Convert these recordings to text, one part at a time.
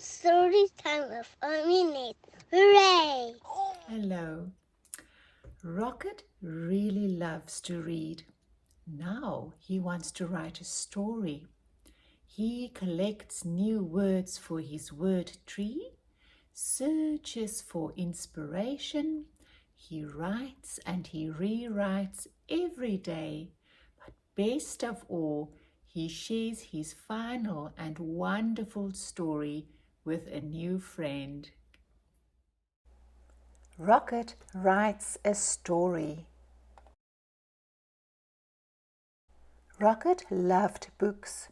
Story time of a minute. Hooray! Hello. Rocket really loves to read. Now he wants to write a story. He collects new words for his word tree, searches for inspiration. He writes and he rewrites every day. But best of all, he shares his final and wonderful story with a new friend. Rocket writes a story. Rocket loved books.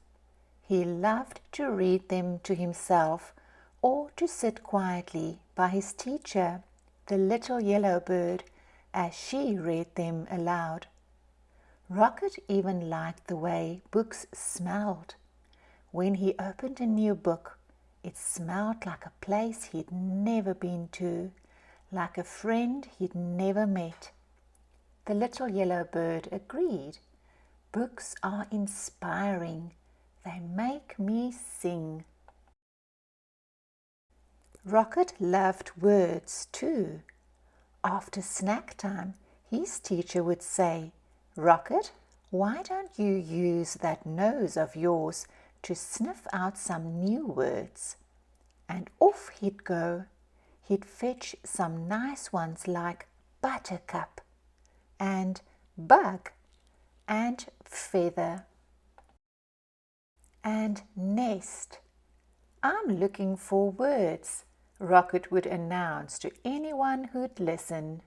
He loved to read them to himself or to sit quietly by his teacher, the little yellow bird, as she read them aloud. Rocket even liked the way books smelled. When he opened a new book, it smelled like a place he'd never been to, like a friend he'd never met. The little yellow bird agreed. Books are inspiring. They make me sing. Rocket loved words too. After snack time, his teacher would say, "Rocket, why don't you use that nose of yours to sniff out some new words?" And off he'd go. He'd fetch some nice ones like buttercup and bug and feather and nest. "I'm looking for words," Rocket would announce to anyone who'd listen.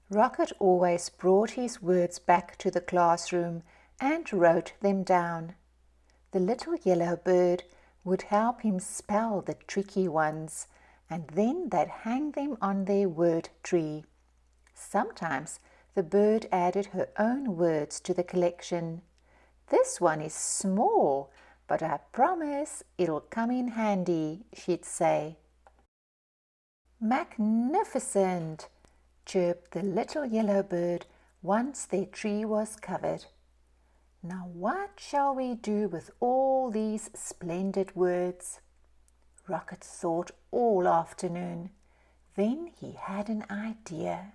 Rocket always brought his words back to the classroom and wrote them down. The little yellow bird would help him spell the tricky ones, and then they'd hang them on their word tree. Sometimes the bird added her own words to the collection. "This one is small, but I promise it'll come in handy," she'd say. "Magnificent!" chirped the little yellow bird once their tree was covered. "Now what shall we do with all these splendid words?" Rocket thought all afternoon. Then he had an idea.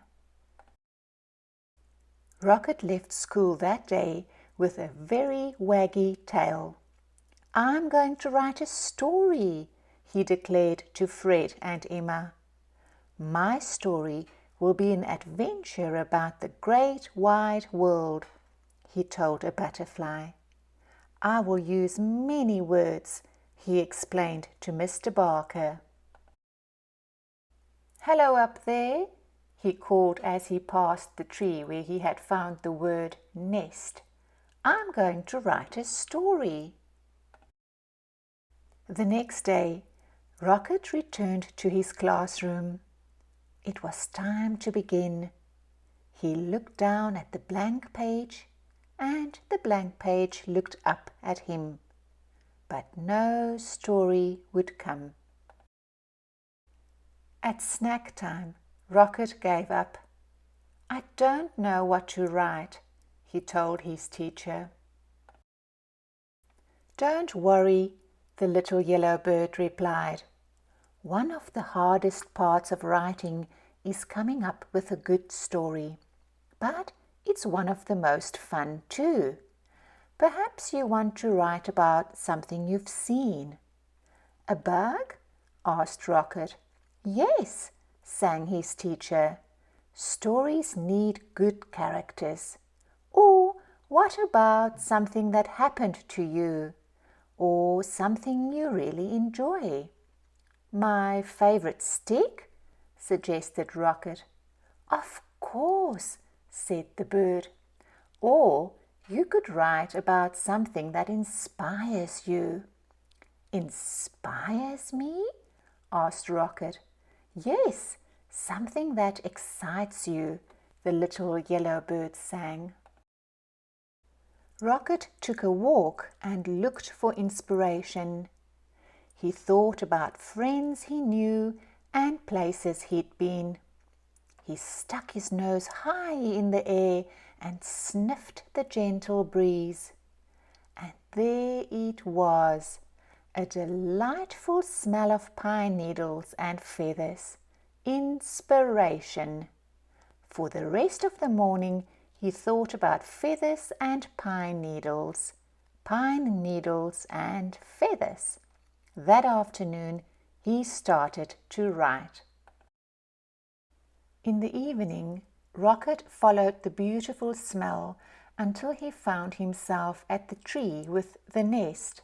Rocket left school that day with a very waggy tail. "I'm going to write a story," he declared to Fred and Emma. "My story will be an adventure about the great wide world," he told a butterfly. "I will use many words," he explained to Mr. Barker. "Hello up there," he called as he passed the tree where he had found the word nest. "I'm going to write a story." The next day, Rocket returned to his classroom. It was time to begin. He looked down at the blank page, and the blank page looked up at him. But no story would come. At snack time, Rocket gave up. "I don't know what to write," he told his teacher. "Don't worry," the little yellow bird replied. "One of the hardest parts of writing is coming up with a good story. But it's one of the most fun too. Perhaps you want to write about something you've seen." "A bug?" asked Rocket. "Yes," sang his teacher. "Stories need good characters." "Or what about something that happened to you? Or something you really enjoy?" "My favorite stick?" suggested Rocket. "Of course," said the bird. "Or you could write about something that inspires you." "Inspires me?" asked Rocket. "Yes, something that excites you," the little yellow bird sang. Rocket took a walk and looked for inspiration. He thought about friends he knew and places he'd been. He stuck his nose high in the air and sniffed the gentle breeze. And there it was, A delightful smell of pine needles and feathers. Inspiration. For the rest of the morning, he thought about feathers and pine needles. Pine needles and feathers. That afternoon, he started to write. In the evening, Rocket followed the beautiful smell until he found himself at the tree with the nest.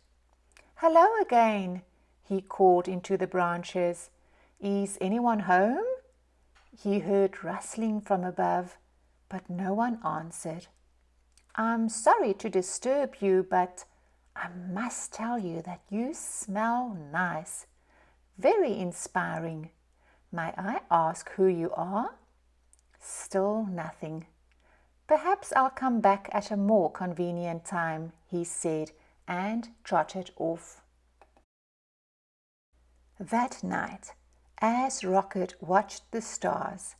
"Hello again," he called into the branches. "Is anyone home?" He heard rustling from above, but no one answered. "I'm sorry to disturb you, but I must tell you that you smell nice. Very inspiring. May I ask who you are?" Still nothing. "Perhaps I'll come back at a more convenient time," he said, and trotted off. That night, as Rocket watched the stars,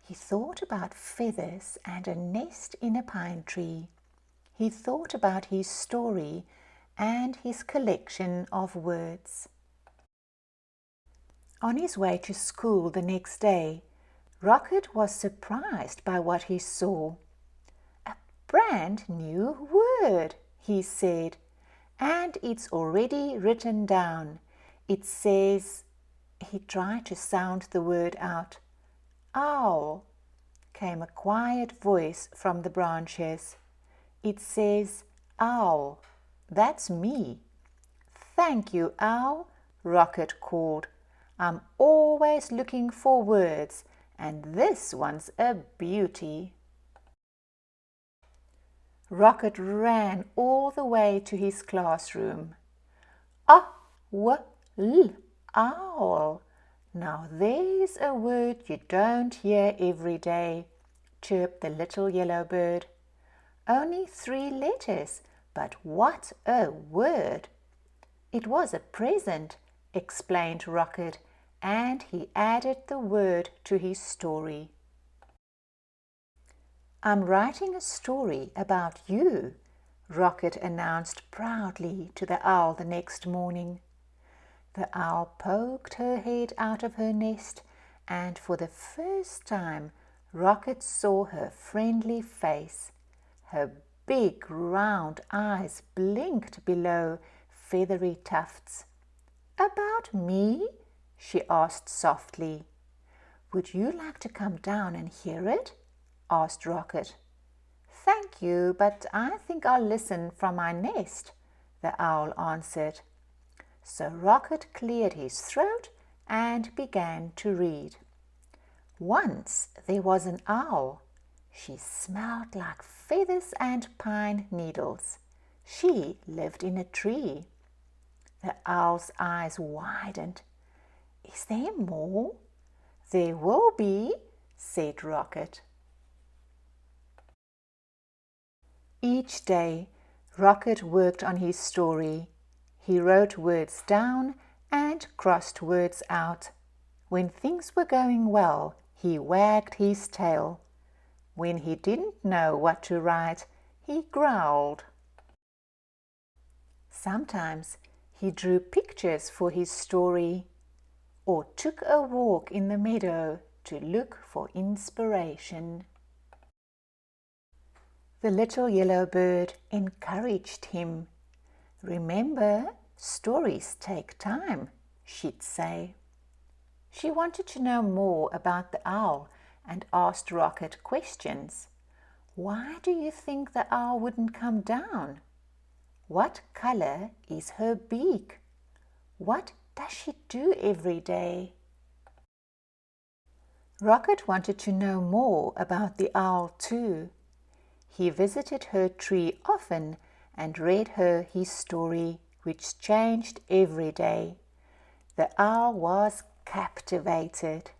he thought about feathers and a nest in a pine tree. He thought about his story and his collection of words. On his way to school the next day, Rocket was surprised by what he saw. "A brand new word," he said, "and it's already written down. It says," he tried to sound the word out. "Owl," came a quiet voice from the branches. "It says owl. That's me." "Thank you, Owl," Rocket called. "I'm always looking for words, and this one's a beauty." Rocket ran all the way to his classroom. Owl. Now there's a word you don't hear every day, chirped the little yellow bird. "Only 3 letters, but what a word!" "It was a present," explained Rocket, and he added the word to his story. "I'm writing a story about you," Rocket announced proudly to the owl the next morning. The owl poked her head out of her nest, and for the first time Rocket saw her friendly face. Her big round eyes blinked below feathery tufts. "About me?" she asked softly. "Would you like to come down and hear it?" asked Rocket. "Thank you, but I think I'll listen from my nest," the owl answered. So Rocket cleared his throat and began to read. "Once there was an owl. She smelled like feathers and pine needles. She lived in a tree." The owl's eyes widened. "Is there more?" "There will be," said Rocket. Each day, Rocket worked on his story. He wrote words down and crossed words out. When things were going well, he wagged his tail. When he didn't know what to write, he growled. Sometimes he drew pictures for his story, or took a walk in the meadow to look for inspiration. The little yellow bird encouraged him. "Remember, stories take time," she'd say. She wanted to know more about the owl and asked Rocket questions. "Why do you think the owl wouldn't come down? What color is her beak? What does she do every day?" Rocket wanted to know more about the owl too. He visited her tree often and read her his story, which changed every day. The owl was captivated.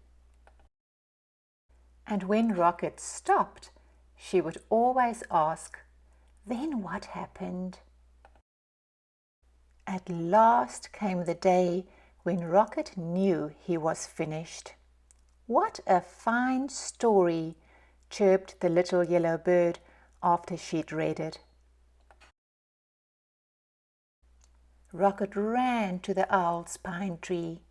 And when Rocket stopped, she would always ask, "Then what happened?" At last came the day when Rocket knew he was finished. "What a fine story," chirped the little yellow bird after she'd read it. Rocket ran to the owl's pine tree.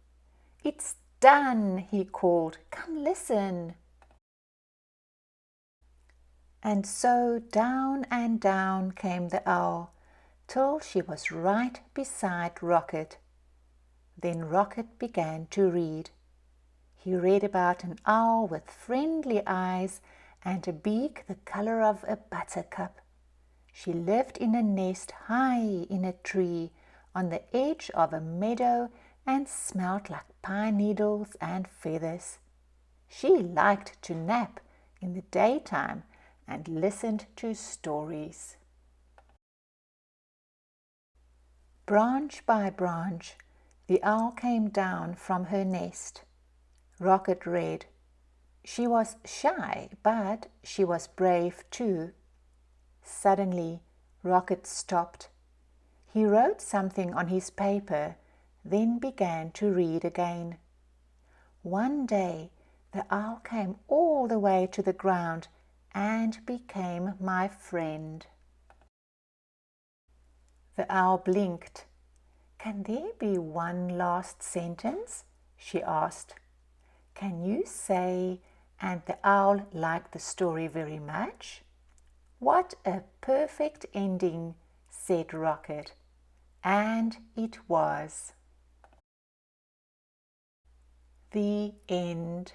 "It's done," he called. "Come listen." And so down and down came the owl, till she was right beside Rocket. Then Rocket began to read. He read about an owl with friendly eyes and a beak the color of a buttercup. She lived in a nest high in a tree on the edge of a meadow and smelt like pine needles and feathers. She liked to nap in the daytime and listened to stories. Branch by branch, the owl came down from her nest. Rocket read. She was shy, but she was brave too. Suddenly, Rocket stopped. He wrote something on his paper, then began to read again. One day, the owl came all the way to the ground and became my friend. The owl blinked. "Can there be one last sentence?" she asked. "Can you say, 'And the owl liked the story very much'?" "What a perfect ending," said Rocket. And it was. The end.